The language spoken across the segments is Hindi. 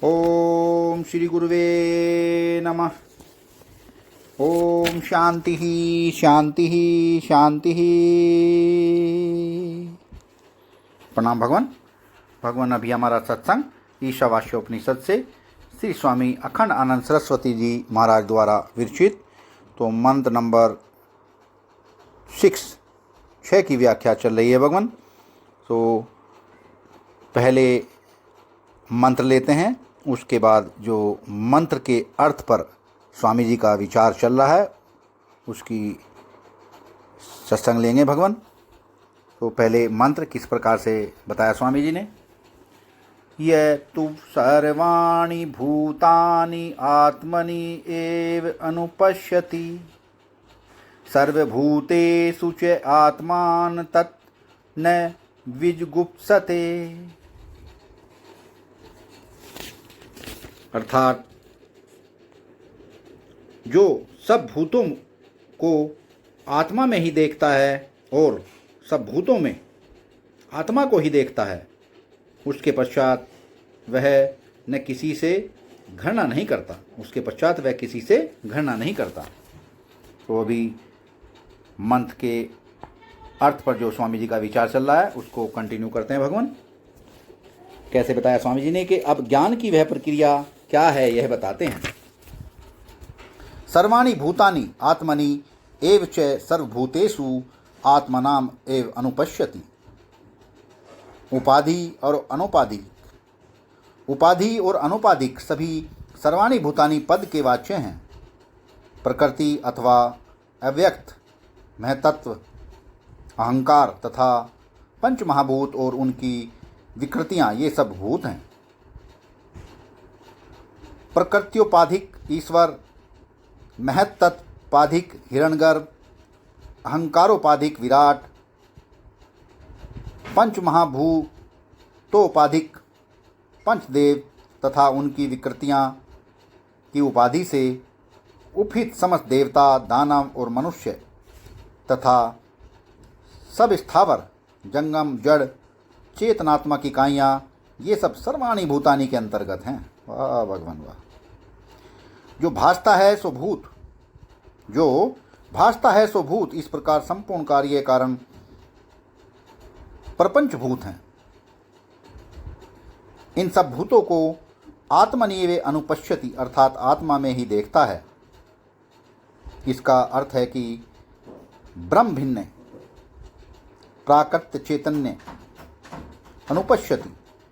ओम श्री गुरुवे नमः। ओम शांति ही शांति ही शांति ही। प्रणाम भगवान। भगवान, अभी हमारा सत्संग ईशावास्योपनिषद से श्री स्वामी अखंड आनंद सरस्वती जी महाराज द्वारा विरचित, तो मंत्र नंबर 6 की व्याख्या चल रही है भगवान। तो पहले मंत्र लेते हैं, उसके बाद जो मंत्र के अर्थ पर स्वामी जी का विचार चल रहा है उसकी सत्संग लेंगे भगवान। तो पहले मंत्र किस प्रकार से बताया स्वामी जी ने। ये तु सर्वाणि भूतानि आत्मनि एव अनुपश्यति सर्वभूतेषु च आत्मान तत् न विजुगुप्सते। अर्थात जो सब भूतों को आत्मा में ही देखता है और सब भूतों में आत्मा को ही देखता है, उसके पश्चात वह न किसी से घृणा नहीं करता। तो अभी मंत्र के अर्थ पर जो स्वामी जी का विचार चल रहा है उसको कंटिन्यू करते हैं भगवान। कैसे बताया स्वामी जी ने कि अब ज्ञान की वह प्रक्रिया क्या है यह बताते हैं। सर्वाणि भूतानि आत्मनि एव च सर्वभूतेषु आत्मनाम एव अनुपश्यति। उपाधि और अनुपाधिक सभी सर्वाणि भूतानि पद के वाच्य हैं। प्रकृति अथवा अव्यक्त, महतत्व, अहंकार तथा पंच महाभूत और उनकी विकृतियां ये सब भूत हैं। प्रकृत्योपाधिक ईश्वर, महत्तत्पाधिक हिरण्यगर्भ, अहंकारोपाधिक विराट, पंच महाभूतोपाधिक पंचदेव तथा उनकी विकृतियां की उपाधि से उपहित समस्त देवता, दानव और मनुष्य तथा सब स्थावर, जंगम, जड़, चेतनात्मक इकाइयाँ ये सब सर्वाणि भूतानि के अंतर्गत हैं। वाह भगवान वाह। जो भासता है सो भूत, इस प्रकार संपूर्ण कार्य कारण प्रपंच भूत हैं। इन सब भूतों को आत्मनिवे अनुपश्यति अर्थात आत्मा में ही देखता है। इसका अर्थ है कि ब्रह्म भिन्न प्राकृत चैतन्य अनुपश्यति,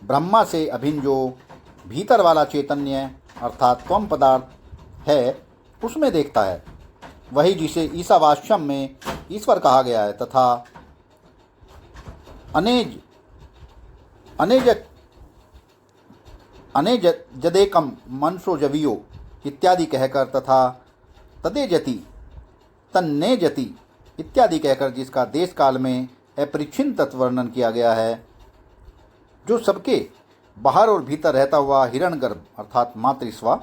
ब्रह्मा से अभिन्न जो भीतर वाला चैतन्य अर्थात त्वम पदार्थ है उसमें देखता है। वही जिसे ईशावास्यम में ईश्वर कहा गया है तथा अनेजदेकम मनसो जवियो इत्यादि कहकर तथा तदेजति तन्नेजति इत्यादि कहकर जिसका देश काल में अपरिच्छिन्न तत्व वर्णन किया गया है, जो सबके बाहर और भीतर रहता हुआ हिरण्यगर्भ अर्थात मातृस्वा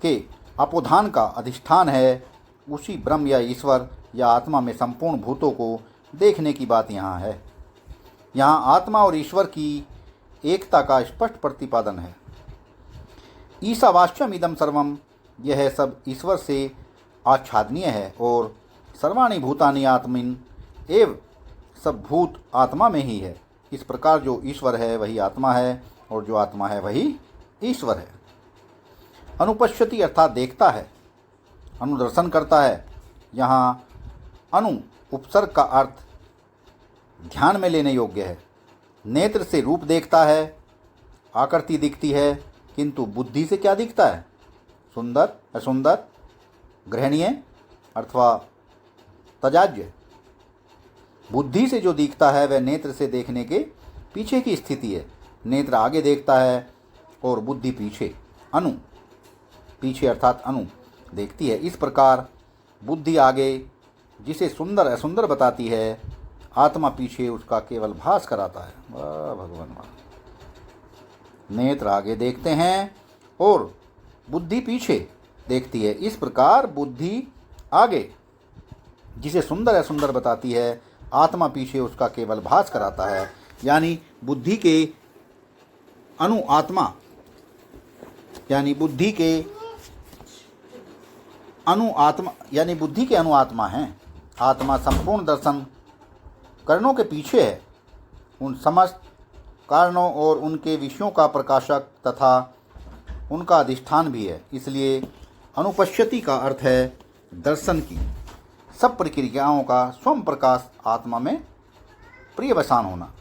के अपोधान का अधिष्ठान है, उसी ब्रह्म या ईश्वर या आत्मा में संपूर्ण भूतों को देखने की बात यहाँ है। यहाँ आत्मा और ईश्वर की एकता का स्पष्ट प्रतिपादन है। ईशावास्यम इदम सर्वम, यह सब ईश्वर से आच्छादनीय है और सर्वाणि भूतानि आत्मिन एव, सब भूत आत्मा में ही है। इस प्रकार जो ईश्वर है वही आत्मा है और जो आत्मा है वही ईश्वर है। अनुपश्यति अर्थात देखता है, अनुदर्शन करता है। यहाँ अनु उपसर्ग का अर्थ ध्यान में लेने योग्य है। नेत्र से रूप देखता है, आकृति दिखती है, किंतु बुद्धि से क्या दिखता है? सुंदर, असुंदर, ग्रहणीय अथवा तजाज्य। बुद्धि से जो दिखता है वह नेत्र से देखने के पीछे की स्थिति है। नेत्र आगे देखता है और बुद्धि पीछे, अनु पीछे अर्थात अनु देखती है। इस प्रकार बुद्धि आगे जिसे सुंदर असुंदर बताती है, आत्मा पीछे उसका केवल भास कराता है। वाह भगवान वाह। नेत्र आगे देखते हैं और बुद्धि पीछे देखती है। इस प्रकार बुद्धि आगे जिसे सुंदर असुंदर बताती है, आत्मा पीछे उसका केवल भास कराता है। यानी बुद्धि के अनु आत्मा यानी बुद्धि के अनुआत्मा हैं। आत्मा संपूर्ण दर्शन कारणों के पीछे है, उन समस्त कारणों और उनके विषयों का प्रकाशक तथा उनका अधिष्ठान भी है। इसलिए अनुपश्यति का अर्थ है दर्शन की सब प्रक्रियाओं का स्वयं प्रकाश आत्मा में प्रियवसान होना।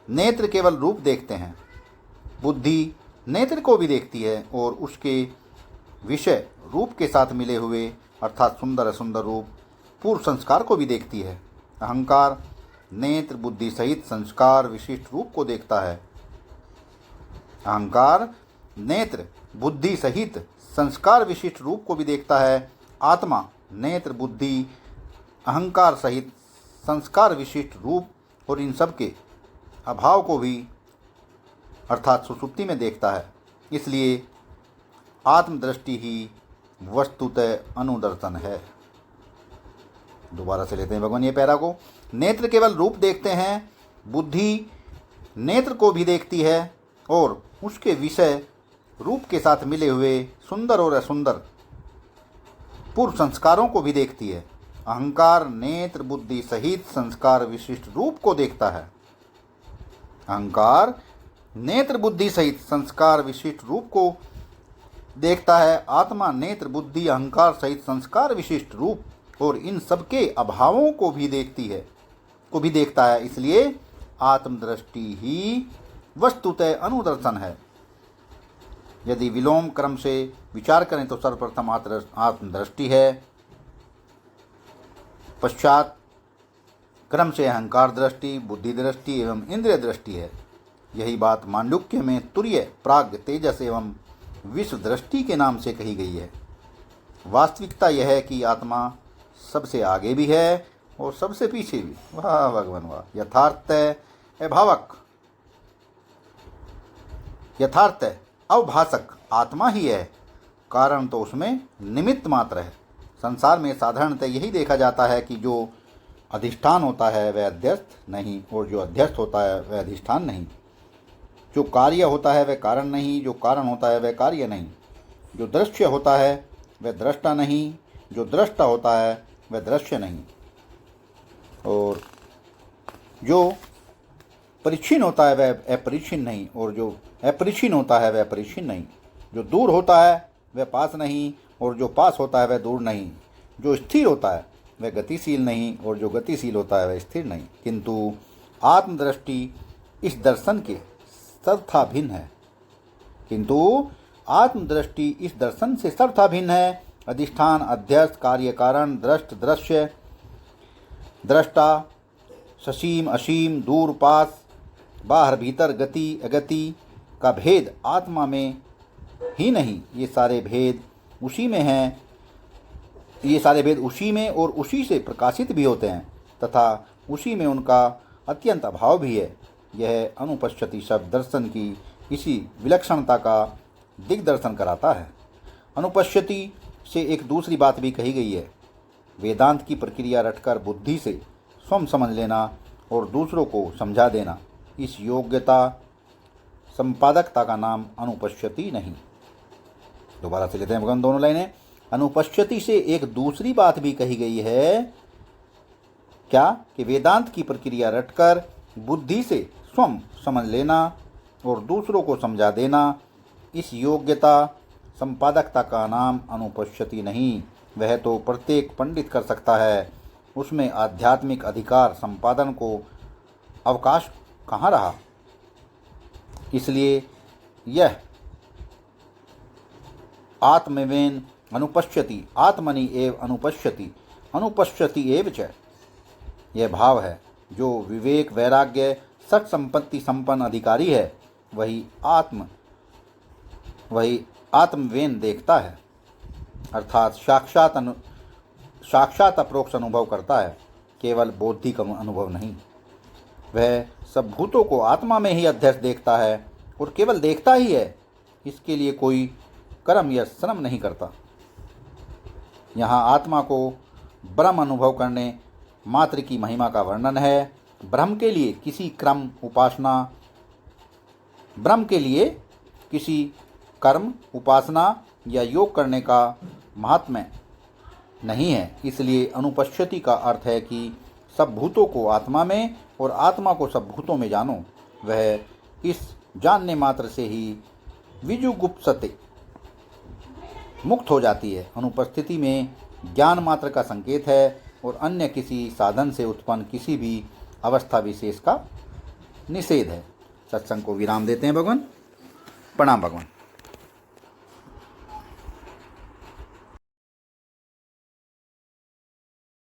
नेत्र केवल रूप देखते हैं, बुद्धि नेत्र को भी देखती है और उसके विषय रूप के साथ मिले हुए अर्थात सुंदर असुंदर रूप पूर्व संस्कार को भी देखती है। अहंकार नेत्र बुद्धि सहित संस्कार विशिष्ट रूप को देखता है। अहंकार नेत्र बुद्धि सहित संस्कार विशिष्ट रूप को भी देखता है। आत्मा नेत्र बुद्धि अहंकार सहित संस्कार विशिष्ट रूप और इन सब के अभाव को भी अर्थात सुषुप्ति में देखता है। इसलिए आत्मदृष्टि ही वस्तुतः अनुदर्शन है। दोबारा से लेते हैं भगवान ये पैरा को। नेत्र केवल रूप देखते हैं, बुद्धि नेत्र को भी देखती है और उसके विषय रूप के साथ मिले हुए सुंदर और असुंदर पूर्व संस्कारों को भी देखती है। अहंकार नेत्र बुद्धि सहित संस्कार विशिष्ट रूप को देखता है। अहंकार नेत्र बुद्धि सहित संस्कार विशिष्ट रूप को देखता है। आत्मा नेत्र बुद्धि अहंकार सहित संस्कार विशिष्ट रूप और इन सबके अभावों को भी देखता है। इसलिए आत्मदृष्टि ही वस्तुतः अनुदर्शन है। यदि विलोम क्रम से विचार करें तो सर्वप्रथम आत्मदृष्टि है, पश्चात क्रम से अहंकार दृष्टि, बुद्धि दृष्टि एवं इंद्रिय दृष्टि है। यही बात मांडुक्य में तुर्य, प्राग्ञ, तेजस एवं विश्व दृष्टि के नाम से कही गई है। वास्तविकता यह है कि आत्मा सबसे आगे भी है और सबसे पीछे भी। वाह भगवान वाह। यथार्थ अवभाषक आत्मा ही है, कारण तो उसमें निमित्त मात्र है। संसार में साधारणतः यही देखा जाता है कि जो अधिष्ठान होता है वह अध्यस्त नहीं और जो अध्यस्त होता है वह अधिष्ठान नहीं। जो कार्य होता है वह कारण नहीं, जो कारण होता है वह कार्य नहीं। जो दृश्य होता है वह दृष्टा नहीं, जो दृष्टा होता है वह दृश्य नहीं। और जो परिच्छिन्न होता है वह अपरिच्छिन्न नहीं और जो अपरिच्छिन्न होता है वह परिच्छिन्न नहीं। जो दूर होता है वह पास नहीं और जो पास होता है वह दूर नहीं। जो स्थिर होता है वह गतिशील नहीं और जो गतिशील होता है वह स्थिर नहीं। किंतु आत्मदृष्टि इस दर्शन के सर्वथा भिन्न है। से सर्वथा भिन्न है। अधिष्ठान अध्यस्त कार्य कारण दृष्ट दृश्य दृष्टा ससीम असीम दूर पास बाहर भीतर गति अगति का भेद आत्मा में ही नहीं। ये सारे भेद उसी में हैं। ये सारे भेद उसी में और उसी से प्रकाशित भी होते हैं तथा उसी में उनका अत्यंत अभाव भी है। यह अनुपश्यति शब्द दर्शन की इसी विलक्षणता का दिग्दर्शन कराता है। अनुपश्यति से एक दूसरी बात भी कही गई है। वेदांत की प्रक्रिया रटकर बुद्धि से स्वयं समझ लेना और दूसरों को समझा देना, इस योग्यता संपादकता का नाम अनुपश्यति नहीं। दोबारा से लेते हैं भगवान दोनों लाइनें। अनुपश्यति से एक दूसरी बात भी कही गई है क्या कि वेदांत की प्रक्रिया रटकर बुद्धि से स्वयं समझ लेना और दूसरों को समझा देना, इस योग्यता संपादकता का नाम अनुपश्यति नहीं। वह तो प्रत्येक पंडित कर सकता है, उसमें आध्यात्मिक अधिकार संपादन को अवकाश कहाँ रहा। इसलिए यह आत्मवेन अनुपश्यति आत्मनि एव अनुपश्यति एव च यह भाव है। जो विवेक वैराग्य सत संपत्ति संपन्न अधिकारी है वही आत्मवेन देखता है, अर्थात साक्षात अप्रोक्ष अनुभव करता है, केवल बौद्धिक अनुभव नहीं। वह सब भूतों को आत्मा में ही अध्यस्त देखता है और केवल देखता ही है, इसके लिए कोई कर्म या श्रम नहीं करता। यहाँ आत्मा को ब्रह्म अनुभव करने मात्र की महिमा का वर्णन है। ब्रह्म के लिए किसी कर्म, उपासना या योग करने का महात्म्य नहीं है। इसलिए अनुपश्यति का अर्थ है कि सब भूतों को आत्मा में और आत्मा को सब भूतों में जानो। वह इस जानने मात्र से ही विजुगुप्सते मुक्त हो जाती है। अनुपस्थिति में ज्ञान मात्र का संकेत है और अन्य किसी साधन से उत्पन्न किसी भी अवस्था विशेष का निषेध है। सत्संग को विराम देते हैं भगवान। प्रणाम भगवान।